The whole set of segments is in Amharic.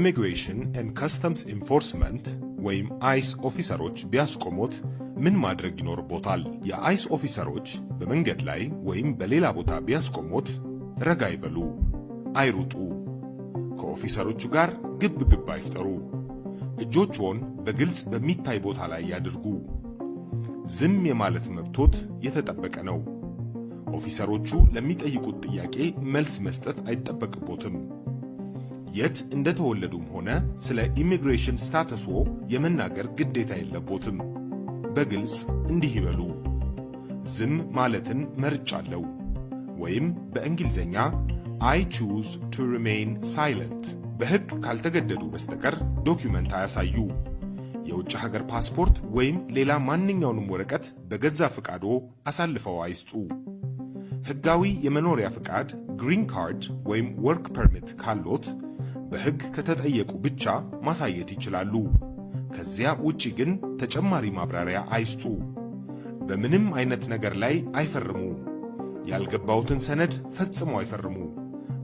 የኢሚግሬሽን ኤንድ ከስተምስ ኢንፎርስመንት ወይም አይስ ኦፊሰሮች ቢያስቆሙት ምን ማድረግ ይኖርቦታል? የአይስ ኦፊሰሮች በመንገድ ላይ ወይም በሌላ ቦታ ቢያስቆሙት ረጋ ይበሉ፣ አይሩጡ፣ ከኦፊሰሮቹ ጋር ግብ ግብ አይፍጠሩ፣ እጆችዎን በግልጽ በሚታይ ቦታ ላይ ያድርጉ። ዝም የማለት መብቶት የተጠበቀ ነው። ኦፊሰሮቹ ለሚጠይቁት ጥያቄ መልስ መስጠት አይጠበቅቦትም። የት እንደተወለዱም ሆነ ስለ ኢሚግሬሽን ስታተስዎ የመናገር ግዴታ የለቦትም። በግልጽ እንዲህ ይበሉ፣ ዝም ማለትን መርጫለሁ፣ ወይም በእንግሊዝኛ I choose to remain silent። በሕግ ካልተገደዱ በስተቀር ዶክመንት አያሳዩ። የውጭ ሀገር ፓስፖርት ወይም ሌላ ማንኛውንም ወረቀት በገዛ ፍቃዶ አሳልፈው አይስጡ። ሕጋዊ የመኖሪያ ፍቃድ ግሪን ካርድ ወይም ወርክ ፐርሚት ካሎት በሕግ ከተጠየቁ ብቻ ማሳየት ይችላሉ። ከዚያ ውጪ ግን ተጨማሪ ማብራሪያ አይስጡ። በምንም አይነት ነገር ላይ አይፈርሙ። ያልገባውትን ሰነድ ፈጽሞ አይፈርሙ።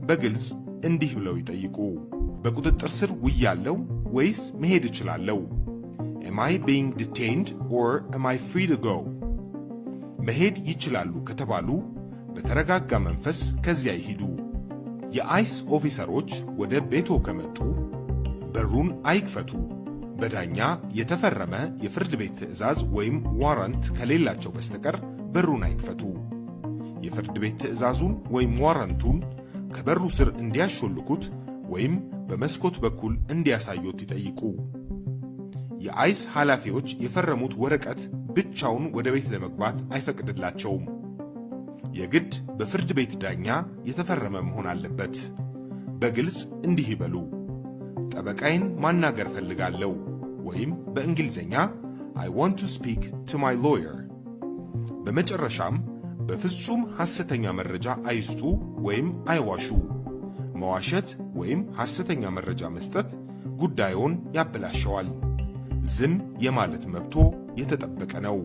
በግልጽ እንዲህ ብለው ይጠይቁ፣ በቁጥጥር ስር ውያለው ወይስ መሄድ እችላለሁ? Am I being detained or am I free to go? መሄድ ይችላሉ ከተባሉ በተረጋጋ መንፈስ ከዚያ ይሂዱ። የአይስ ኦፊሰሮች ወደ ቤቶ ከመጡ በሩን አይክፈቱ። በዳኛ የተፈረመ የፍርድ ቤት ትዕዛዝ ወይም ዋራንት ከሌላቸው በስተቀር በሩን አይክፈቱ። የፍርድ ቤት ትዕዛዙን ወይም ዋራንቱን ከበሩ ስር እንዲያሾልኩት ወይም በመስኮት በኩል እንዲያሳዩት ይጠይቁ። የአይስ ኃላፊዎች የፈረሙት ወረቀት ብቻውን ወደ ቤት ለመግባት አይፈቅድላቸውም። የግድ በፍርድ ቤት ዳኛ የተፈረመ መሆን አለበት። በግልጽ እንዲህ ይበሉ፣ ጠበቃዬን ማናገር ፈልጋለሁ፣ ወይም በእንግሊዝኛ I want to speak to my lawyer። በመጨረሻም በፍጹም ሐሰተኛ መረጃ አይስጡ ወይም አይዋሹ። መዋሸት ወይም ሐሰተኛ መረጃ መስጠት ጉዳዩን ያበላሸዋል። ዝም የማለት መብቶ የተጠበቀ ነው።